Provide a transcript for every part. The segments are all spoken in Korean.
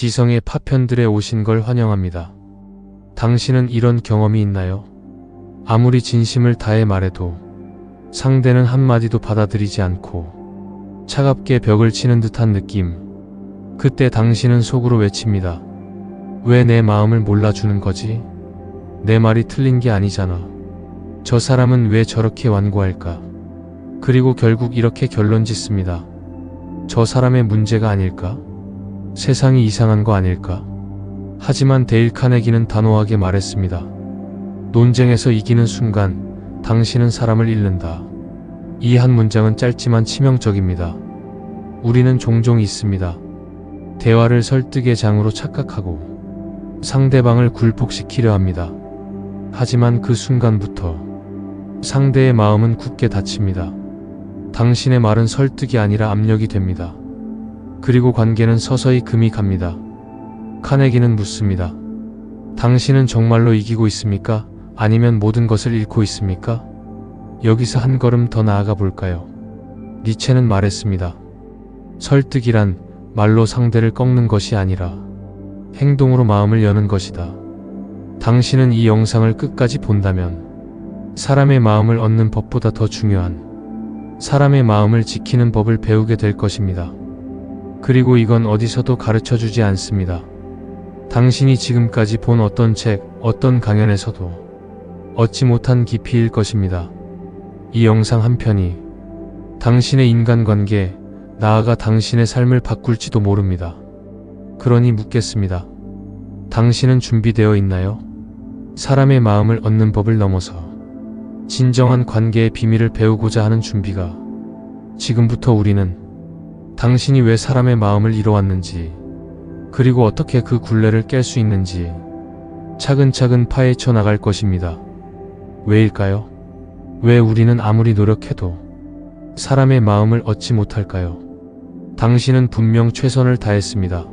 지성의 파편들에 오신 걸 환영합니다. 당신은 이런 경험이 있나요? 아무리 진심을 다해 말해도 상대는 한마디도 받아들이지 않고 차갑게 벽을 치는 듯한 느낌. 그때 당신은 속으로 외칩니다. 왜 내 마음을 몰라주는 거지? 내 말이 틀린 게 아니잖아. 저 사람은 왜 저렇게 완고할까? 그리고 결국 이렇게 결론 짓습니다. 저 사람의 문제가 아닐까? 세상이 이상한 거 아닐까? 하지만 데일 카네기는 단호하게 말했습니다. 논쟁에서 이기는 순간 당신은 사람을 잃는다. 이 한 문장은 짧지만 치명적입니다. 우리는 종종 있습니다. 대화를 설득의 장으로 착각하고 상대방을 굴복시키려 합니다. 하지만 그 순간부터 상대의 마음은 굳게 닫힙니다. 당신의 말은 설득이 아니라 압력이 됩니다. 그리고 관계는 서서히 금이 갑니다. 카네기는 묻습니다. 당신은 정말로 이기고 있습니까? 아니면 모든 것을 잃고 있습니까? 여기서 한 걸음 더 나아가 볼까요? 니체는 말했습니다. 설득이란 말로 상대를 꺾는 것이 아니라 행동으로 마음을 여는 것이다. 당신은 이 영상을 끝까지 본다면 사람의 마음을 얻는 법보다 더 중요한 사람의 마음을 지키는 법을 배우게 될 것입니다. 그리고 이건 어디서도 가르쳐주지 않습니다. 당신이 지금까지 본 어떤 책, 어떤 강연에서도 얻지 못한 깊이일 것입니다. 이 영상 한 편이 당신의 인간관계, 나아가 당신의 삶을 바꿀지도 모릅니다. 그러니 묻겠습니다. 당신은 준비되어 있나요? 사람의 마음을 얻는 법을 넘어서 진정한 관계의 비밀을 배우고자 하는 준비가 지금부터 우리는 당신이 왜 사람의 마음을 잃어왔는지 그리고 어떻게 그 굴레를 깰 수 있는지 차근차근 파헤쳐 나갈 것입니다. 왜일까요? 왜 우리는 아무리 노력해도 사람의 마음을 얻지 못할까요? 당신은 분명 최선을 다했습니다.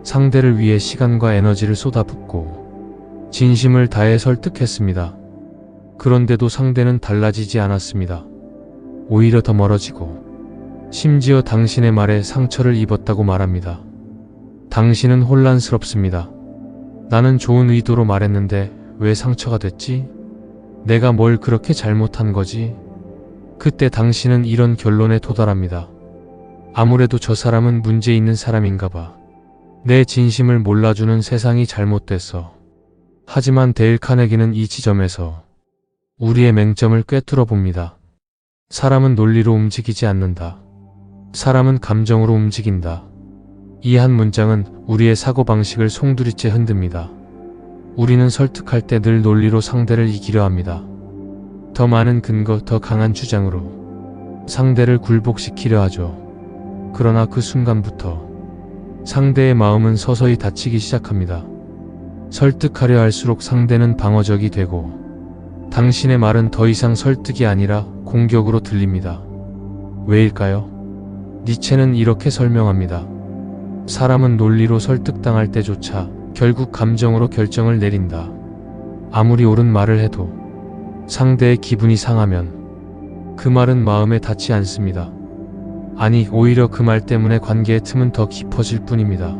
상대를 위해 시간과 에너지를 쏟아붓고 진심을 다해 설득했습니다. 그런데도 상대는 달라지지 않았습니다. 오히려 더 멀어지고 심지어 당신의 말에 상처를 입었다고 말합니다. 당신은 혼란스럽습니다. 나는 좋은 의도로 말했는데 왜 상처가 됐지? 내가 뭘 그렇게 잘못한 거지? 그때 당신은 이런 결론에 도달합니다. 아무래도 저 사람은 문제 있는 사람인가 봐. 내 진심을 몰라주는 세상이 잘못됐어. 하지만 데일 카네기는 이 지점에서 우리의 맹점을 꿰뚫어 봅니다. 사람은 논리로 움직이지 않는다. 사람은 감정으로 움직인다. 이 한 문장은 우리의 사고방식을 송두리째 흔듭니다. 우리는 설득할 때 늘 논리로 상대를 이기려 합니다. 더 많은 근거, 더 강한 주장으로 상대를 굴복시키려 하죠. 그러나 그 순간부터 상대의 마음은 서서히 닫히기 시작합니다. 설득하려 할수록 상대는 방어적이 되고 당신의 말은 더 이상 설득이 아니라 공격으로 들립니다. 왜일까요? 니체는 이렇게 설명합니다. 사람은 논리로 설득당할 때조차 결국 감정으로 결정을 내린다. 아무리 옳은 말을 해도 상대의 기분이 상하면 그 말은 마음에 닿지 않습니다. 아니, 오히려 그 말 때문에 관계의 틈은 더 깊어질 뿐입니다.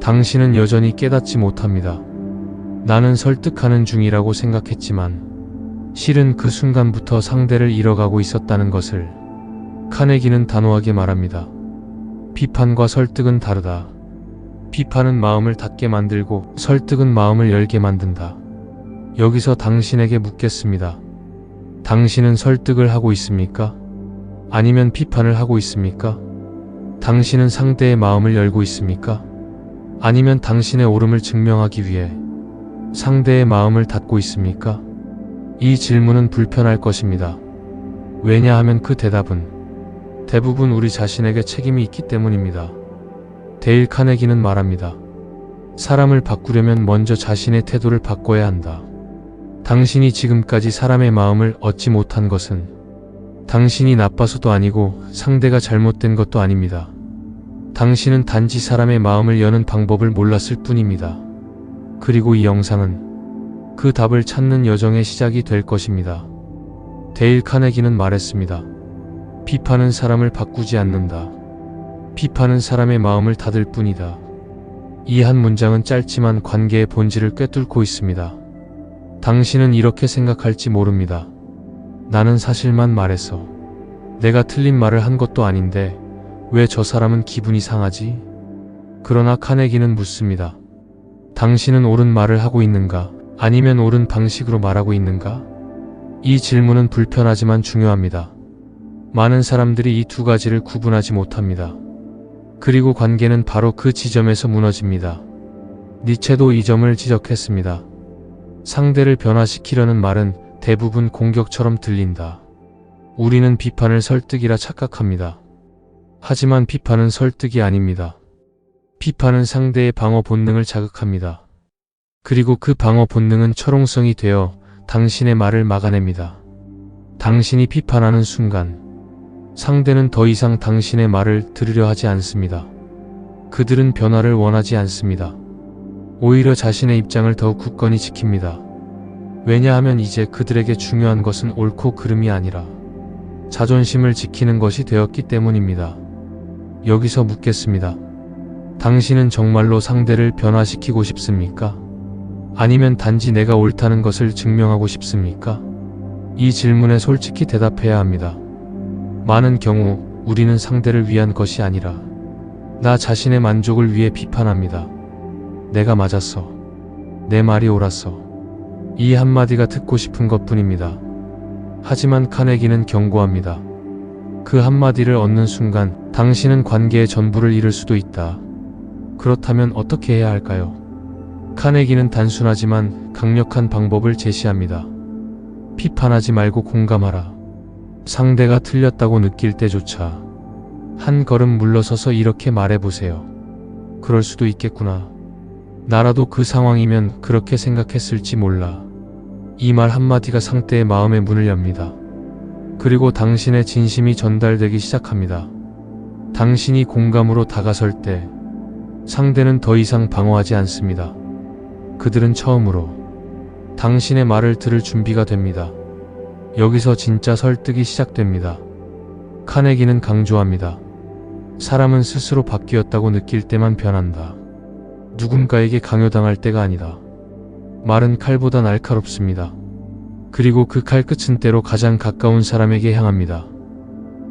당신은 여전히 깨닫지 못합니다. 나는 설득하는 중이라고 생각했지만 실은 그 순간부터 상대를 잃어가고 있었다는 것을 카네기는 단호하게 말합니다. 비판과 설득은 다르다. 비판은 마음을 닫게 만들고 설득은 마음을 열게 만든다. 여기서 당신에게 묻겠습니다. 당신은 설득을 하고 있습니까? 아니면 비판을 하고 있습니까? 당신은 상대의 마음을 열고 있습니까? 아니면 당신의 옳음을 증명하기 위해 상대의 마음을 닫고 있습니까? 이 질문은 불편할 것입니다. 왜냐하면 그 대답은 대부분 우리 자신에게 책임이 있기 때문입니다. 데일 카네기는 말합니다. 사람을 바꾸려면 먼저 자신의 태도를 바꿔야 한다. 당신이 지금까지 사람의 마음을 얻지 못한 것은 당신이 나빠서도 아니고 상대가 잘못된 것도 아닙니다. 당신은 단지 사람의 마음을 여는 방법을 몰랐을 뿐입니다. 그리고 이 영상은 그 답을 찾는 여정의 시작이 될 것입니다. 데일 카네기는 말했습니다. 비판은 사람을 바꾸지 않는다. 비판은 사람의 마음을 닫을 뿐이다. 이 한 문장은 짧지만 관계의 본질을 꿰뚫고 있습니다. 당신은 이렇게 생각할지 모릅니다. 나는 사실만 말했어. 내가 틀린 말을 한 것도 아닌데 왜 저 사람은 기분이 상하지? 그러나 카네기는 묻습니다. 당신은 옳은 말을 하고 있는가? 아니면 옳은 방식으로 말하고 있는가? 이 질문은 불편하지만 중요합니다. 많은 사람들이 이 두 가지를 구분하지 못합니다. 그리고 관계는 바로 그 지점에서 무너집니다. 니체도 이 점을 지적했습니다. 상대를 변화시키려는 말은 대부분 공격처럼 들린다. 우리는 비판을 설득이라 착각합니다. 하지만 비판은 설득이 아닙니다. 비판은 상대의 방어 본능을 자극합니다. 그리고 그 방어 본능은 철옹성이 되어 당신의 말을 막아냅니다. 당신이 비판하는 순간 상대는 더 이상 당신의 말을 들으려 하지 않습니다. 그들은 변화를 원하지 않습니다. 오히려 자신의 입장을 더욱 굳건히 지킵니다. 왜냐하면 이제 그들에게 중요한 것은 옳고 그름이 아니라 자존심을 지키는 것이 되었기 때문입니다. 여기서 묻겠습니다. 당신은 정말로 상대를 변화시키고 싶습니까? 아니면 단지 내가 옳다는 것을 증명하고 싶습니까? 이 질문에 솔직히 대답해야 합니다. 많은 경우 우리는 상대를 위한 것이 아니라 나 자신의 만족을 위해 비판합니다. 내가 맞았어. 내 말이 옳았어. 이 한마디가 듣고 싶은 것뿐입니다. 하지만 카네기는 경고합니다. 그 한마디를 얻는 순간 당신은 관계의 전부를 잃을 수도 있다. 그렇다면 어떻게 해야 할까요? 카네기는 단순하지만 강력한 방법을 제시합니다. 비판하지 말고 공감하라. 상대가 틀렸다고 느낄 때조차 한 걸음 물러서서 이렇게 말해보세요. 그럴 수도 있겠구나. 나라도 그 상황이면 그렇게 생각했을지 몰라. 이 말 한마디가 상대의 마음의 문을 엽니다. 그리고 당신의 진심이 전달되기 시작합니다. 당신이 공감으로 다가설 때 상대는 더 이상 방어하지 않습니다. 그들은 처음으로 당신의 말을 들을 준비가 됩니다. 여기서 진짜 설득이 시작됩니다. 카네기는 강조합니다. 사람은 스스로 바뀌었다고 느낄 때만 변한다. 누군가에게 강요당할 때가 아니다. 말은 칼보다 날카롭습니다. 그리고 그 칼 끝은 때로 가장 가까운 사람에게 향합니다.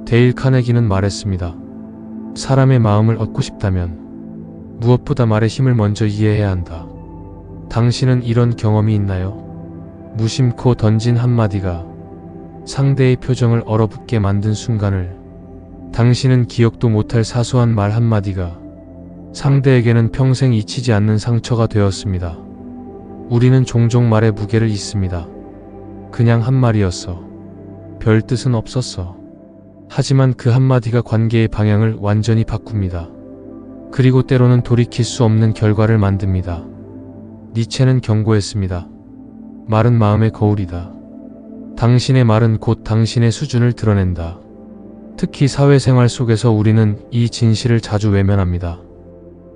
데일 카네기는 말했습니다. 사람의 마음을 얻고 싶다면 무엇보다 말의 힘을 먼저 이해해야 한다. 당신은 이런 경험이 있나요? 무심코 던진 한마디가 상대의 표정을 얼어붙게 만든 순간을, 당신은 기억도 못할 사소한 말 한마디가 상대에게는 평생 잊히지 않는 상처가 되었습니다. 우리는 종종 말의 무게를 잊습니다. 그냥 한 말이었어. 별 뜻은 없었어. 하지만 그 한마디가 관계의 방향을 완전히 바꿉니다. 그리고 때로는 돌이킬 수 없는 결과를 만듭니다. 니체는 경고했습니다. 말은 마음의 거울이다. 당신의 말은 곧 당신의 수준을 드러낸다. 특히 사회생활 속에서 우리는 이 진실을 자주 외면합니다.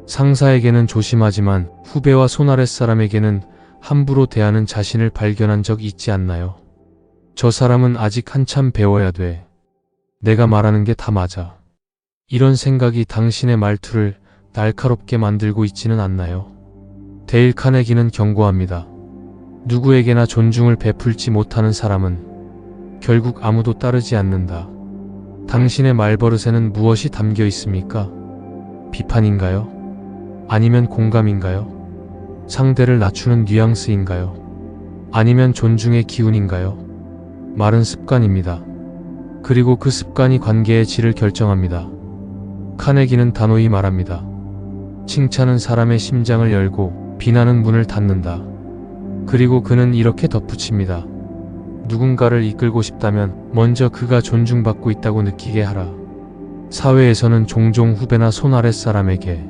상사에게는 조심하지만 후배와 손아랫사람에게는 함부로 대하는 자신을 발견한 적 있지 않나요? 저 사람은 아직 한참 배워야 돼. 내가 말하는 게 다 맞아. 이런 생각이 당신의 말투를 날카롭게 만들고 있지는 않나요? 데일 카네기는 경고합니다. 누구에게나 존중을 베풀지 못하는 사람은 결국 아무도 따르지 않는다. 당신의 말버릇에는 무엇이 담겨 있습니까? 비판인가요? 아니면 공감인가요? 상대를 낮추는 뉘앙스인가요? 아니면 존중의 기운인가요? 말은 습관입니다. 그리고 그 습관이 관계의 질을 결정합니다. 카네기는 단호히 말합니다. 칭찬은 사람의 심장을 열고 비난은 문을 닫는다. 그리고 그는 이렇게 덧붙입니다. 누군가를 이끌고 싶다면 먼저 그가 존중받고 있다고 느끼게 하라. 사회에서는 종종 후배나 손아랫사람에게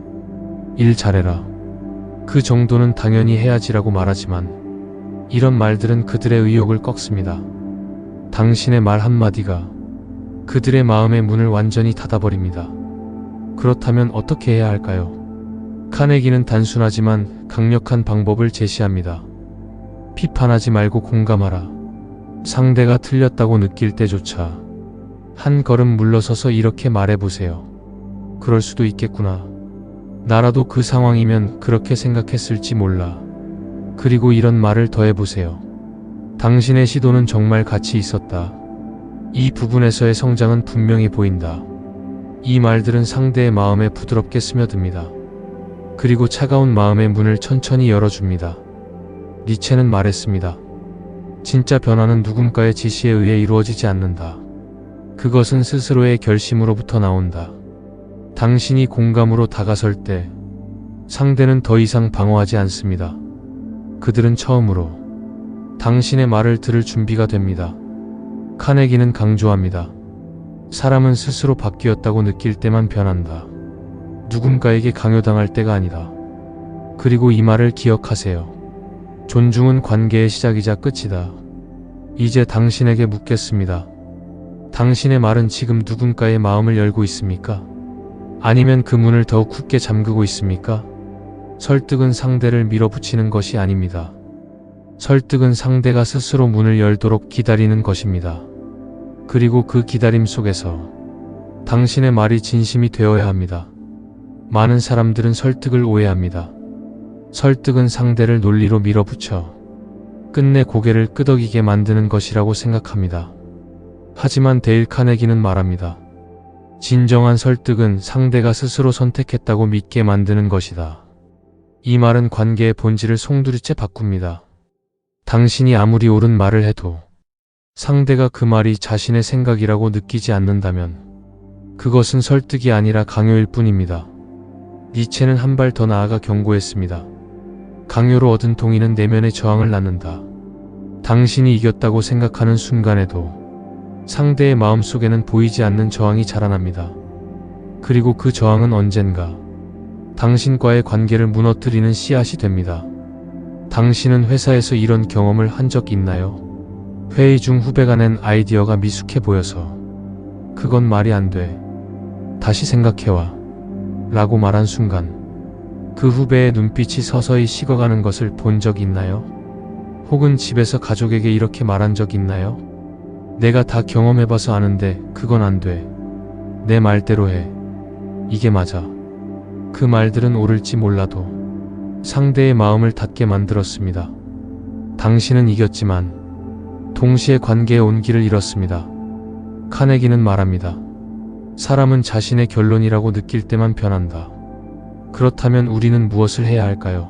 일 잘해라. 그 정도는 당연히 해야지라고 말하지만 이런 말들은 그들의 의욕을 꺾습니다. 당신의 말 한마디가 그들의 마음의 문을 완전히 닫아버립니다. 그렇다면 어떻게 해야 할까요? 카네기는 단순하지만 강력한 방법을 제시합니다. 비판하지 말고 공감하라. 상대가 틀렸다고 느낄 때조차 한 걸음 물러서서 이렇게 말해보세요. 그럴 수도 있겠구나. 나라도 그 상황이면 그렇게 생각했을지 몰라. 그리고 이런 말을 더해보세요. 당신의 시도는 정말 가치 있었다. 이 부분에서의 성장은 분명히 보인다. 이 말들은 상대의 마음에 부드럽게 스며듭니다. 그리고 차가운 마음의 문을 천천히 열어줍니다. 니체는 말했습니다. 진짜 변화는 누군가의 지시에 의해 이루어지지 않는다. 그것은 스스로의 결심으로부터 나온다. 당신이 공감으로 다가설 때 상대는 더 이상 방어하지 않습니다. 그들은 처음으로 당신의 말을 들을 준비가 됩니다. 카네기는 강조합니다. 사람은 스스로 바뀌었다고 느낄 때만 변한다. 누군가에게 강요당할 때가 아니다. 그리고 이 말을 기억하세요. 존중은 관계의 시작이자 끝이다. 이제 당신에게 묻겠습니다. 당신의 말은 지금 누군가의 마음을 열고 있습니까? 아니면 그 문을 더욱 굳게 잠그고 있습니까? 설득은 상대를 밀어붙이는 것이 아닙니다. 설득은 상대가 스스로 문을 열도록 기다리는 것입니다. 그리고 그 기다림 속에서 당신의 말이 진심이 되어야 합니다. 많은 사람들은 설득을 오해합니다. 설득은 상대를 논리로 밀어붙여 끝내 고개를 끄덕이게 만드는 것이라고 생각합니다. 하지만 데일 카네기는 말합니다. 진정한 설득은 상대가 스스로 선택했다고 믿게 만드는 것이다. 이 말은 관계의 본질을 송두리째 바꿉니다. 당신이 아무리 옳은 말을 해도 상대가 그 말이 자신의 생각이라고 느끼지 않는다면 그것은 설득이 아니라 강요일 뿐입니다. 니체는 한 발 더 나아가 경고했습니다. 강요로 얻은 동의는 내면의 저항을 낳는다. 당신이 이겼다고 생각하는 순간에도 상대의 마음속에는 보이지 않는 저항이 자라납니다. 그리고 그 저항은 언젠가 당신과의 관계를 무너뜨리는 씨앗이 됩니다. 당신은 회사에서 이런 경험을 한 적 있나요? 회의 중 후배가 낸 아이디어가 미숙해 보여서 그건 말이 안 돼. 다시 생각해와. 라고 말한 순간 그 후배의 눈빛이 서서히 식어가는 것을 본 적 있나요? 혹은 집에서 가족에게 이렇게 말한 적 있나요? 내가 다 경험해봐서 아는데 그건 안 돼. 내 말대로 해. 이게 맞아. 그 말들은 옳을지 몰라도 상대의 마음을 닫게 만들었습니다. 당신은 이겼지만 동시에 관계의 온기를 잃었습니다. 카네기는 말합니다. 사람은 자신의 결론이라고 느낄 때만 변한다. 그렇다면 우리는 무엇을 해야 할까요?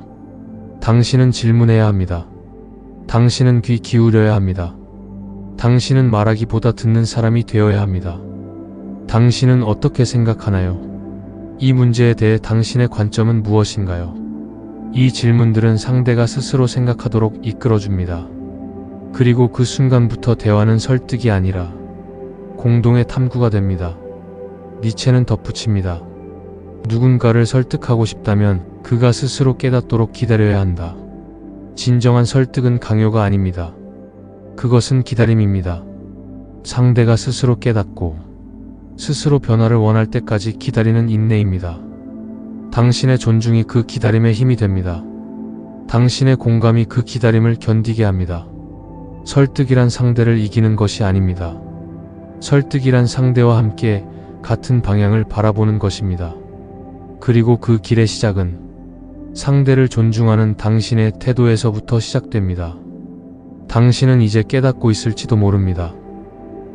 당신은 질문해야 합니다. 당신은 귀 기울여야 합니다. 당신은 말하기보다 듣는 사람이 되어야 합니다. 당신은 어떻게 생각하나요? 이 문제에 대해 당신의 관점은 무엇인가요? 이 질문들은 상대가 스스로 생각하도록 이끌어줍니다. 그리고 그 순간부터 대화는 설득이 아니라 공동의 탐구가 됩니다. 니체는 덧붙입니다. 누군가를 설득하고 싶다면 그가 스스로 깨닫도록 기다려야 한다. 진정한 설득은 강요가 아닙니다. 그것은 기다림입니다. 상대가 스스로 깨닫고 스스로 변화를 원할 때까지 기다리는 인내입니다. 당신의 존중이 그 기다림의 힘이 됩니다. 당신의 공감이 그 기다림을 견디게 합니다. 설득이란 상대를 이기는 것이 아닙니다. 설득이란 상대와 함께 같은 방향을 바라보는 것입니다. 그리고 그 길의 시작은 상대를 존중하는 당신의 태도에서부터 시작됩니다. 당신은 이제 깨닫고 있을지도 모릅니다.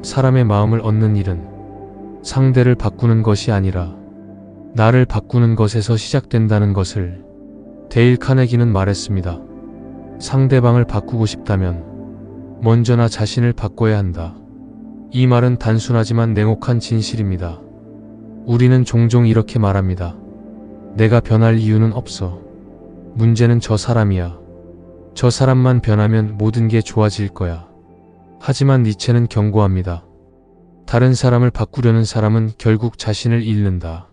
사람의 마음을 얻는 일은 상대를 바꾸는 것이 아니라 나를 바꾸는 것에서 시작된다는 것을 데일 카네기는 말했습니다. 상대방을 바꾸고 싶다면 먼저 나 자신을 바꿔야 한다. 이 말은 단순하지만 냉혹한 진실입니다. 우리는 종종 이렇게 말합니다. 내가 변할 이유는 없어. 문제는 저 사람이야. 저 사람만 변하면 모든 게 좋아질 거야. 하지만 니체는 경고합니다. 다른 사람을 바꾸려는 사람은 결국 자신을 잃는다.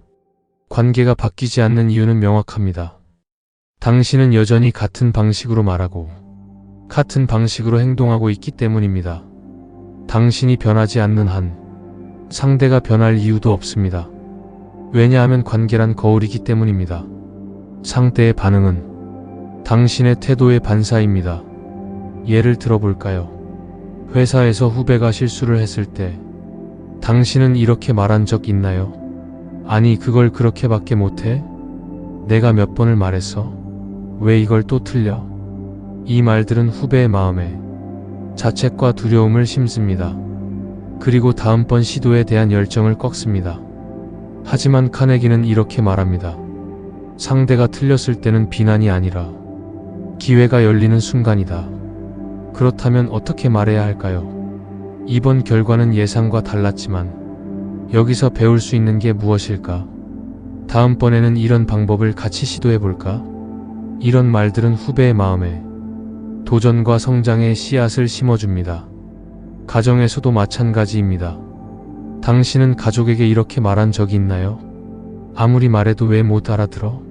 관계가 바뀌지 않는 이유는 명확합니다. 당신은 여전히 같은 방식으로 말하고 같은 방식으로 행동하고 있기 때문입니다. 당신이 변하지 않는 한 상대가 변할 이유도 없습니다. 왜냐하면 관계란 거울이기 때문입니다. 상대의 반응은 당신의 태도의 반사입니다. 예를 들어볼까요? 회사에서 후배가 실수를 했을 때 당신은 이렇게 말한 적 있나요? 아니, 그걸 그렇게밖에 못해? 내가 몇 번을 말했어? 왜 이걸 또 틀려? 이 말들은 후배의 마음에 자책과 두려움을 심습니다. 그리고 다음번 시도에 대한 열정을 꺾습니다. 하지만 카네기는 이렇게 말합니다. 상대가 틀렸을 때는 비난이 아니라 기회가 열리는 순간이다. 그렇다면 어떻게 말해야 할까요? 이번 결과는 예상과 달랐지만 여기서 배울 수 있는 게 무엇일까? 다음번에는 이런 방법을 같이 시도해볼까? 이런 말들은 후배의 마음에 도전과 성장의 씨앗을 심어줍니다. 가정에서도 마찬가지입니다. 당신은 가족에게 이렇게 말한 적이 있나요? 아무리 말해도 왜 못 알아들어?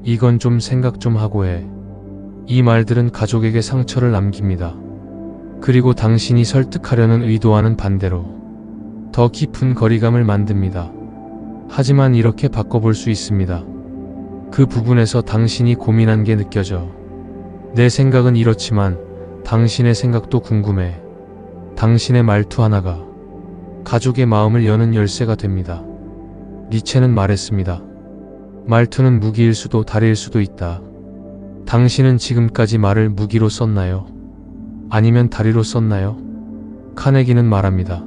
이건 좀 생각 좀 하고 해. 이 말들은 가족에게 상처를 남깁니다. 그리고 당신이 설득하려는 의도와는 반대로 더 깊은 거리감을 만듭니다. 하지만 이렇게 바꿔볼 수 있습니다. 그 부분에서 당신이 고민한 게 느껴져. 내 생각은 이렇지만 당신의 생각도 궁금해. 당신의 말투 하나가 가족의 마음을 여는 열쇠가 됩니다. 니체는 말했습니다. 말투는 무기일 수도 다리일 수도 있다. 당신은 지금까지 말을 무기로 썼나요? 아니면 다리로 썼나요? 카네기는 말합니다.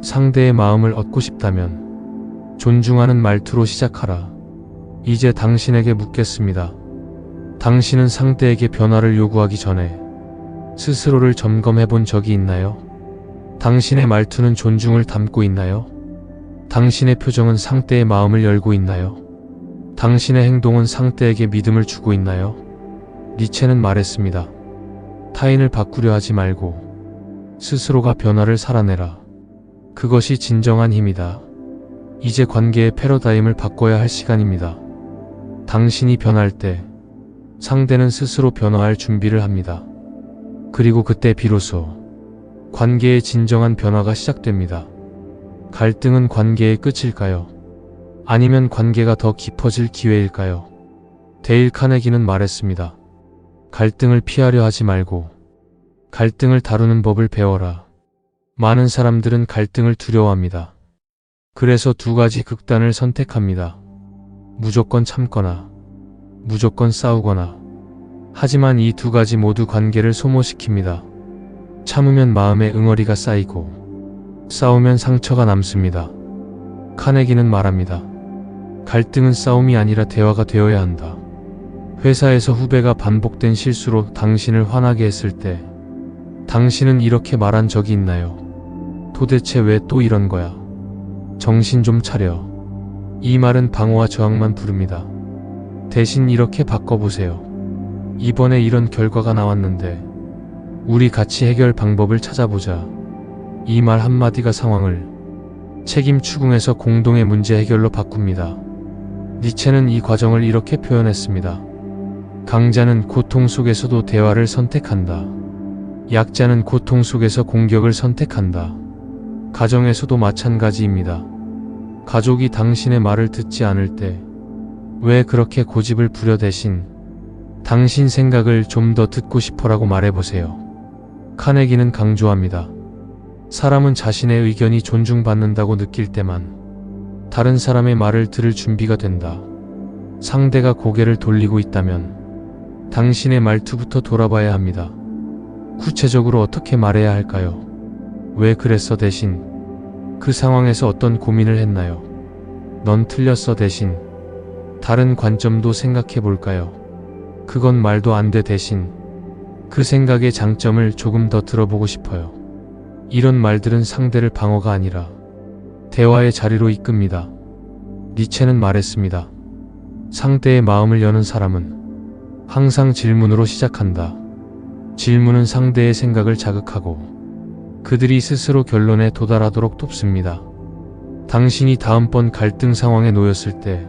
상대의 마음을 얻고 싶다면 존중하는 말투로 시작하라. 이제 당신에게 묻겠습니다. 당신은 상대에게 변화를 요구하기 전에 스스로를 점검해 본 적이 있나요? 당신의 말투는 존중을 담고 있나요? 당신의 표정은 상대의 마음을 열고 있나요? 당신의 행동은 상대에게 믿음을 주고 있나요? 니체는 말했습니다. 타인을 바꾸려 하지 말고 스스로가 변화를 살아내라. 그것이 진정한 힘이다. 이제 관계의 패러다임을 바꿔야 할 시간입니다. 당신이 변할 때 상대는 스스로 변화할 준비를 합니다. 그리고 그때 비로소 관계의 진정한 변화가 시작됩니다. 갈등은 관계의 끝일까요? 아니면 관계가 더 깊어질 기회일까요? 데일 카네기는 말했습니다. 갈등을 피하려 하지 말고 갈등을 다루는 법을 배워라. 많은 사람들은 갈등을 두려워합니다. 그래서 두 가지 극단을 선택합니다. 무조건 참거나 무조건 싸우거나. 하지만 이 두 가지 모두 관계를 소모시킵니다. 참으면 마음에 응어리가 쌓이고 싸우면 상처가 남습니다. 카네기는 말합니다. 갈등은 싸움이 아니라 대화가 되어야 한다. 회사에서 후배가 반복된 실수로 당신을 화나게 했을 때 당신은 이렇게 말한 적이 있나요? 도대체 왜 또 이런 거야? 정신 좀 차려. 이 말은 방어와 저항만 부릅니다. 대신 이렇게 바꿔보세요. 이번에 이런 결과가 나왔는데 우리 같이 해결 방법을 찾아보자. 이 말 한마디가 상황을 책임 추궁해서 공동의 문제 해결로 바꿉니다. 니체는 이 과정을 이렇게 표현했습니다. 강자는 고통 속에서도 대화를 선택한다. 약자는 고통 속에서 공격을 선택한다. 가정에서도 마찬가지입니다. 가족이 당신의 말을 듣지 않을 때 왜 그렇게 고집을 부려 대신 당신 생각을 좀 더 듣고 싶어라고 말해보세요. 카네기는 강조합니다. 사람은 자신의 의견이 존중받는다고 느낄 때만 다른 사람의 말을 들을 준비가 된다. 상대가 고개를 돌리고 있다면 당신의 말투부터 돌아봐야 합니다. 구체적으로 어떻게 말해야 할까요? 왜 그랬어 대신 그 상황에서 어떤 고민을 했나요? 넌 틀렸어 대신 다른 관점도 생각해 볼까요? 그건 말도 안 돼 대신 그 생각의 장점을 조금 더 들어보고 싶어요. 이런 말들은 상대를 방어가 아니라 대화의 자리로 이끕니다. 니체는 말했습니다. 상대의 마음을 여는 사람은 항상 질문으로 시작한다. 질문은 상대의 생각을 자극하고 그들이 스스로 결론에 도달하도록 돕습니다. 당신이 다음번 갈등 상황에 놓였을 때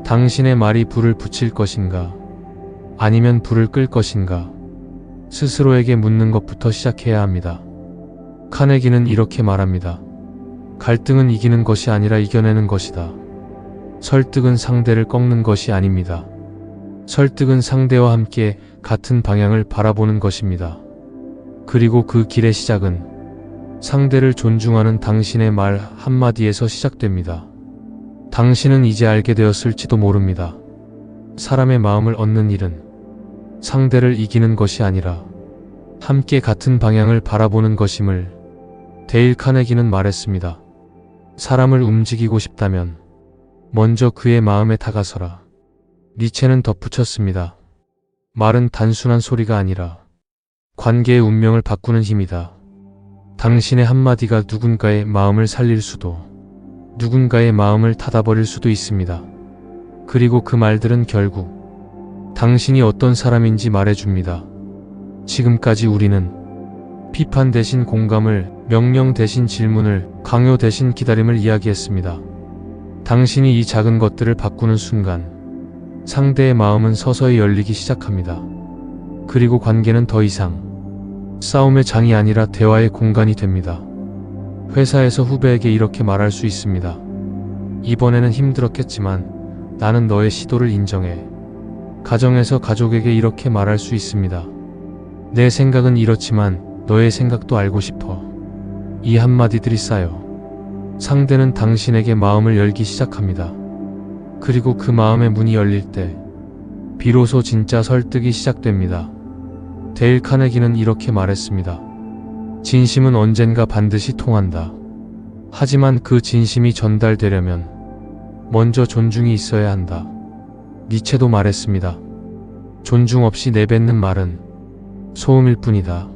당신의 말이 불을 붙일 것인가? 아니면 불을 끌 것인가? 스스로에게 묻는 것부터 시작해야 합니다. 카네기는 이렇게 말합니다. 갈등은 이기는 것이 아니라 이겨내는 것이다. 설득은 상대를 꺾는 것이 아닙니다. 설득은 상대와 함께 같은 방향을 바라보는 것입니다. 그리고 그 길의 시작은 상대를 존중하는 당신의 말 한마디에서 시작됩니다. 당신은 이제 알게 되었을지도 모릅니다. 사람의 마음을 얻는 일은 상대를 이기는 것이 아니라 함께 같은 방향을 바라보는 것임을 데일 카네기는 말했습니다. 사람을 움직이고 싶다면 먼저 그의 마음에 다가서라. 니체는 덧붙였습니다. 말은 단순한 소리가 아니라 관계의 운명을 바꾸는 힘이다. 당신의 한마디가 누군가의 마음을 살릴 수도, 누군가의 마음을 닫아버릴 수도 있습니다. 그리고 그 말들은 결국 당신이 어떤 사람인지 말해줍니다. 지금까지 우리는 비판 대신 공감을, 명령 대신 질문을, 강요 대신 기다림을 이야기했습니다. 당신이 이 작은 것들을 바꾸는 순간 상대의 마음은 서서히 열리기 시작합니다. 그리고 관계는 더 이상 싸움의 장이 아니라 대화의 공간이 됩니다. 회사에서 후배에게 이렇게 말할 수 있습니다. 이번에는 힘들었겠지만 나는 너의 시도를 인정해. 가정에서 가족에게 이렇게 말할 수 있습니다. 내 생각은 이렇지만 너의 생각도 알고 싶어. 이 한마디들이 쌓여 상대는 당신에게 마음을 열기 시작합니다. 그리고 그 마음의 문이 열릴 때 비로소 진짜 설득이 시작됩니다. 데일 카네기는 이렇게 말했습니다. 진심은 언젠가 반드시 통한다. 하지만 그 진심이 전달되려면 먼저 존중이 있어야 한다. 니체도 말했습니다. 존중 없이 내뱉는 말은 소음일 뿐이다.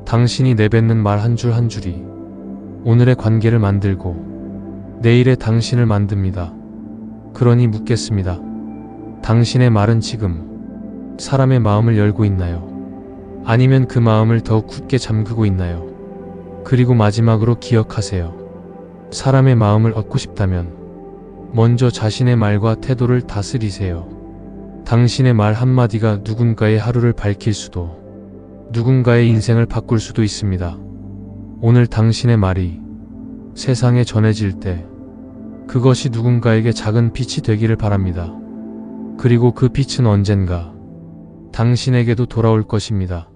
당신이 내뱉는 말 한 줄 한 줄이 오늘의 관계를 만들고 내일의 당신을 만듭니다. 그러니 묻겠습니다. 당신의 말은 지금 사람의 마음을 열고 있나요? 아니면 그 마음을 더욱 굳게 잠그고 있나요? 그리고 마지막으로 기억하세요. 사람의 마음을 얻고 싶다면 먼저 자신의 말과 태도를 다스리세요. 당신의 말 한마디가 누군가의 하루를 밝힐 수도, 누군가의 인생을 바꿀 수도 있습니다. 오늘 당신의 말이 세상에 전해질 때 그것이 누군가에게 작은 빛이 되기를 바랍니다. 그리고 그 빛은 언젠가 당신에게도 돌아올 것입니다.